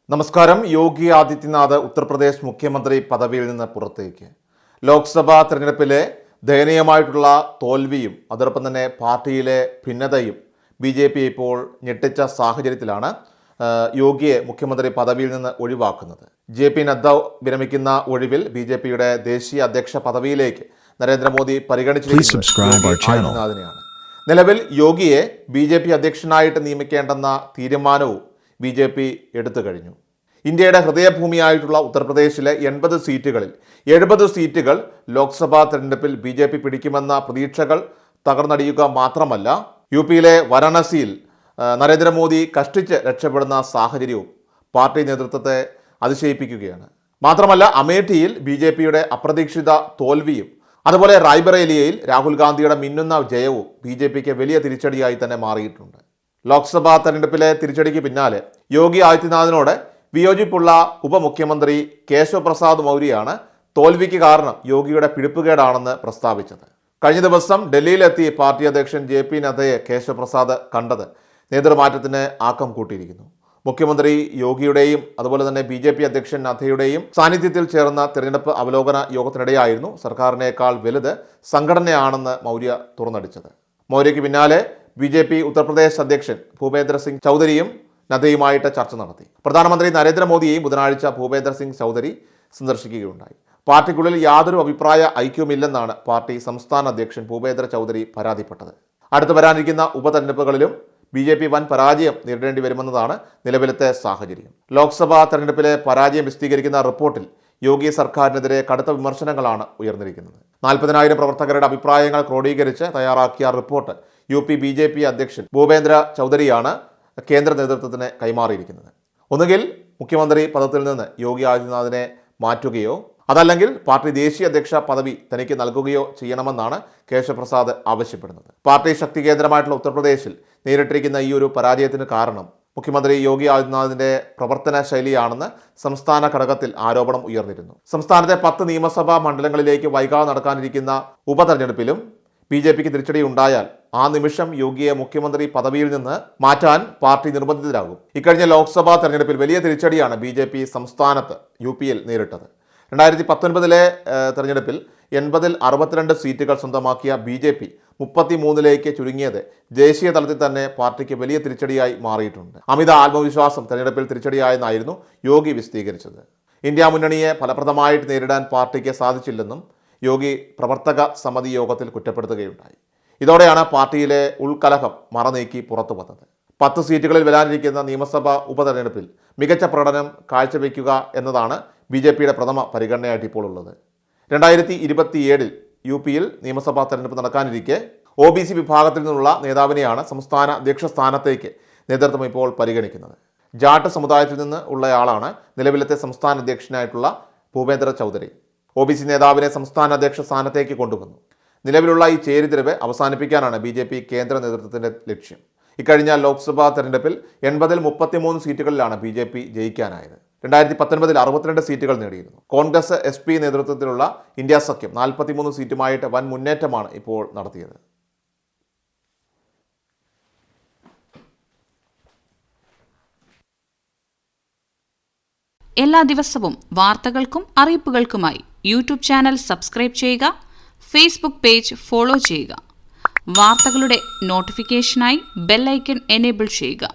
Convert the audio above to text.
നമസ്കാരം. യോഗി ആദിത്യനാഥ് ഉത്തർപ്രദേശ് മുഖ്യമന്ത്രി പദവിയിൽ നിന്ന് പുറത്തേക്ക്. ലോക്സഭാ തെരഞ്ഞെടുപ്പിലെ ദയനീയമായിട്ടുള്ള തോൽവിയും അതോടൊപ്പം തന്നെ പാർട്ടിയിലെ ഭിന്നതയും BJP ഇപ്പോൾ ഞെട്ടിച്ച സാഹചര്യത്തിലാണ് യോഗിയെ മുഖ്യമന്ത്രി പദവിയിൽ നിന്ന് ഒഴിവാക്കുന്നത്. JP നദ്ദ വിരമിക്കുന്ന ഒഴിവിൽ BJPയുടെ ദേശീയ അധ്യക്ഷ പദവിയിലേക്ക് നരേന്ദ്രമോദി പരിഗണിച്ചിരിക്കുന്നതിനെയാണ്. നിലവിൽ യോഗിയെ BJP അധ്യക്ഷനായിട്ട് നിയമിക്കേണ്ടെന്ന തീരുമാനവും BJP എടുത്തു കഴിഞ്ഞു. ഇന്ത്യയുടെ ഹൃദയഭൂമിയായിട്ടുള്ള ഉത്തർപ്രദേശിലെ 80 സീറ്റുകളിൽ 70 സീറ്റുകൾ ലോക്സഭാ തെരഞ്ഞെടുപ്പിൽ BJP പിടിക്കുമെന്ന പ്രതീക്ഷകൾ തകർന്നടിയുക മാത്രമല്ല, UPയിലെ വാരാണസിയിൽ നരേന്ദ്രമോദി കഷ്ടിച്ച് രക്ഷപ്പെടുന്ന സാഹചര്യവും പാർട്ടി നേതൃത്വത്തെ അതിശയിപ്പിക്കുകയാണ്. മാത്രമല്ല, അമേഠിയിൽ BJPയുടെ അപ്രതീക്ഷിത തോൽവിയും അതുപോലെ റായ്ബറേലിയയിൽ രാഹുൽ ഗാന്ധിയുടെ മിന്നുന്ന ജയവും BJPക്ക് വലിയ തിരിച്ചടിയായി തന്നെ മാറിയിട്ടുണ്ട്. ലോക്സഭാ തെരഞ്ഞെടുപ്പിലെ തിരിച്ചടിക്ക് പിന്നാലെ യോഗി ആദിത്യനാഥിനോട് വിയോജിപ്പുള്ള ഉപമുഖ്യമന്ത്രി കേശവ് പ്രസാദ് മൗര്യയാണ് തോൽവിക്ക് കാരണം യോഗിയുടെ പിടിപ്പുകേടാണെന്ന് പ്രസ്താവിച്ചത്. കഴിഞ്ഞ ദിവസം ഡൽഹിയിലെത്തി പാർട്ടി അധ്യക്ഷൻ JP നദ്ദയെ കേശവ് പ്രസാദ് കണ്ടത് നേതൃമാറ്റത്തിന് ആക്കം കൂട്ടിയിരിക്കുന്നു. മുഖ്യമന്ത്രി യോഗിയുടെയും അതുപോലെ തന്നെ BJP അധ്യക്ഷൻ നദ്ദയുടെയും സാന്നിധ്യത്തിൽ ചേർന്ന തിരഞ്ഞെടുപ്പ് അവലോകന യോഗത്തിനിടെയായിരുന്നു സർക്കാരിനേക്കാൾ വലുത് സംഘടനയാണെന്ന് മൗര്യ തുറന്നടിച്ചത്. മൗര്യയ്ക്ക് പിന്നാലെ BJP ഉത്തർപ്രദേശ് അധ്യക്ഷൻ ഭൂപേന്ദ്ര സിംഗ് ചൗധരിയും നദ്ദയുമായിട്ട് ചർച്ച നടത്തി. പ്രധാനമന്ത്രി നരേന്ദ്രമോദിയെയും ബുധനാഴ്ച ഭൂപേന്ദ്ര സിംഗ് ചൗധരി സന്ദർശിക്കുകയുണ്ടായി. പാർട്ടിക്കുള്ളിൽ യാതൊരു അഭിപ്രായ ഐക്യവുമില്ലെന്നാണ് പാർട്ടി സംസ്ഥാന അധ്യക്ഷൻ ഭൂപേന്ദ്ര ചൗധരി പരാതിപ്പെട്ടത്. അടുത്ത് വരാനിരിക്കുന്ന ഉപതെരഞ്ഞെടുപ്പുകളിലും BJP വൻ പരാജയം നേരിടേണ്ടി വരുമെന്നതാണ് നിലവിലത്തെ സാഹചര്യം. ലോക്സഭാ തെരഞ്ഞെടുപ്പിലെ പരാജയം വിശദീകരിക്കുന്ന റിപ്പോർട്ടിൽ യോഗി സർക്കാരിനെതിരെ കടുത്ത വിമർശനങ്ങളാണ് ഉയർന്നിരിക്കുന്നത്. 40,000 പ്രവർത്തകരുടെ അഭിപ്രായങ്ങൾ ക്രോഡീകരിച്ച് തയ്യാറാക്കിയ റിപ്പോർട്ട് UP BJP അധ്യക്ഷൻ ഭൂപേന്ദ്ര ചൗധരിയാണ് കേന്ദ്ര നേതൃത്വത്തിന് കൈമാറിയിരിക്കുന്നത്. ഒന്നുകിൽ മുഖ്യമന്ത്രി പദത്തിൽ നിന്ന് യോഗി ആദിത്യനാഥിനെ മാറ്റുകയോ അതല്ലെങ്കിൽ പാർട്ടി ദേശീയ അധ്യക്ഷ പദവി തനിക്ക് നൽകുകയോ ചെയ്യണമെന്നാണ് കേശവ് പ്രസാദ് ആവശ്യപ്പെടുന്നത്. പാർട്ടി ശക്തി കേന്ദ്രമായിട്ടുള്ള ഉത്തർപ്രദേശിൽ നേരിട്ടിരിക്കുന്ന ഈ ഒരു പരാജയത്തിന് കാരണം മുഖ്യമന്ത്രി യോഗി ആദിത്യനാഥിന്റെ പ്രവർത്തന ശൈലിയാണെന്ന് സംസ്ഥാന ഘടകത്തിൽ ആരോപണം ഉയർന്നിരുന്നു. സംസ്ഥാനത്തെ 10 നിയമസഭാ മണ്ഡലങ്ങളിലേക്ക് വൈകാതെ നടക്കാനിരിക്കുന്ന ഉപതെരഞ്ഞെടുപ്പിലും BJPക്ക് തിരിച്ചടി ഉണ്ടായാൽ ആ നിമിഷം യോഗിയെ മുഖ്യമന്ത്രി പദവിയിൽ നിന്ന് മാറ്റാൻ പാർട്ടി നിർബന്ധിതരാകും. ഇക്കഴിഞ്ഞ ലോക്സഭാ തെരഞ്ഞെടുപ്പിൽ വലിയ തിരിച്ചടിയാണ് BJP സംസ്ഥാനത്ത് UPയിൽ നേരിട്ടത്. 2019 തെരഞ്ഞെടുപ്പിൽ 80-ൽ 62 സീറ്റുകൾ സ്വന്തമാക്കിയ BJP 33ലേക്ക് ചുരുങ്ങിയത് ദേശീയ തലത്തിൽ തന്നെ പാർട്ടിക്ക് വലിയ തിരിച്ചടിയായി മാറിയിട്ടുണ്ട്. അമിത ആത്മവിശ്വാസം തെരഞ്ഞെടുപ്പിൽ തിരിച്ചടിയായെന്നായിരുന്നു യോഗി വിശദീകരിച്ചത്. ഇന്ത്യ മുന്നണിയെ ഫലപ്രദമായിട്ട് നേരിടാൻ പാർട്ടിക്ക് സാധിച്ചില്ലെന്നും യോഗി പ്രവർത്തക സമിതി യോഗത്തിൽ കുറ്റപ്പെടുത്തുകയുണ്ടായി. ഇതോടെയാണ് പാർട്ടിയിലെ ഉൾക്കലഹം മറനീക്കി പുറത്തു വന്നത്. 10 സീറ്റുകളിൽ വരാനിരിക്കുന്ന നിയമസഭാ ഉപതെരഞ്ഞെടുപ്പിൽ മികച്ച പ്രകടനം കാഴ്ചവെക്കുക എന്നതാണ് BJPയുടെ പ്രഥമ പരിഗണനയായിട്ട് ഇപ്പോൾ ഉള്ളത്. 2027 UPയിൽ നിയമസഭാ തെരഞ്ഞെടുപ്പ് നടക്കാനിരിക്കെ OBC വിഭാഗത്തിൽ നിന്നുള്ള നേതാവിനെയാണ് സംസ്ഥാന അധ്യക്ഷ സ്ഥാനത്തേക്ക് നേതൃത്വം ഇപ്പോൾ പരിഗണിക്കുന്നത്. ജാട്ട് സമുദായത്തിൽ നിന്ന് ഉള്ളയാളാണ് നിലവിലത്തെ സംസ്ഥാന അധ്യക്ഷനായിട്ടുള്ള ഭൂപേന്ദ്ര ചൗധരി. OBC നേതാവിനെ സംസ്ഥാന അധ്യക്ഷ സ്ഥാനത്തേക്ക് കൊണ്ടുവന്നു. നിലവിലുള്ള ഈ ചേരിതിരിവ് അവസാനിപ്പിക്കാനാണ് BJP കേന്ദ്ര നേതൃത്വത്തിൻ്റെ ലക്ഷ്യം. ഇക്കഴിഞ്ഞ ലോക്സഭാ തെരഞ്ഞെടുപ്പിൽ 80-ൽ 33 സീറ്റുകളിലാണ് BJP ജയിക്കാനായത്. 2019-ൽ 62 സീറ്റുകൾ നേടിയിരുന്നു. കോൺഗ്രസ് SP നേതൃത്വത്തിലുള്ള ഇന്ത്യ സഖ്യം 43 സീറ്റുമായിട്ട് വൻ മുന്നേറ്റമാണ് ഇപ്പോൾ നടത്തിയത്. എല്ലാ ദിവസവും വാർത്തകൾക്കും അറിയിപ്പുകൾക്കുമായി യൂട്യൂബ് ചാനൽ സബ്സ്ക്രൈബ് ചെയ്യുക, ഫേസ്ബുക്ക് പേജ് ഫോളോ ചെയ്യുക. വാർത്തകളുടെ നോട്ടിഫിക്കേഷനായി ബെൽ ഐക്കൺ എനേബിൾ ചെയ്യുക.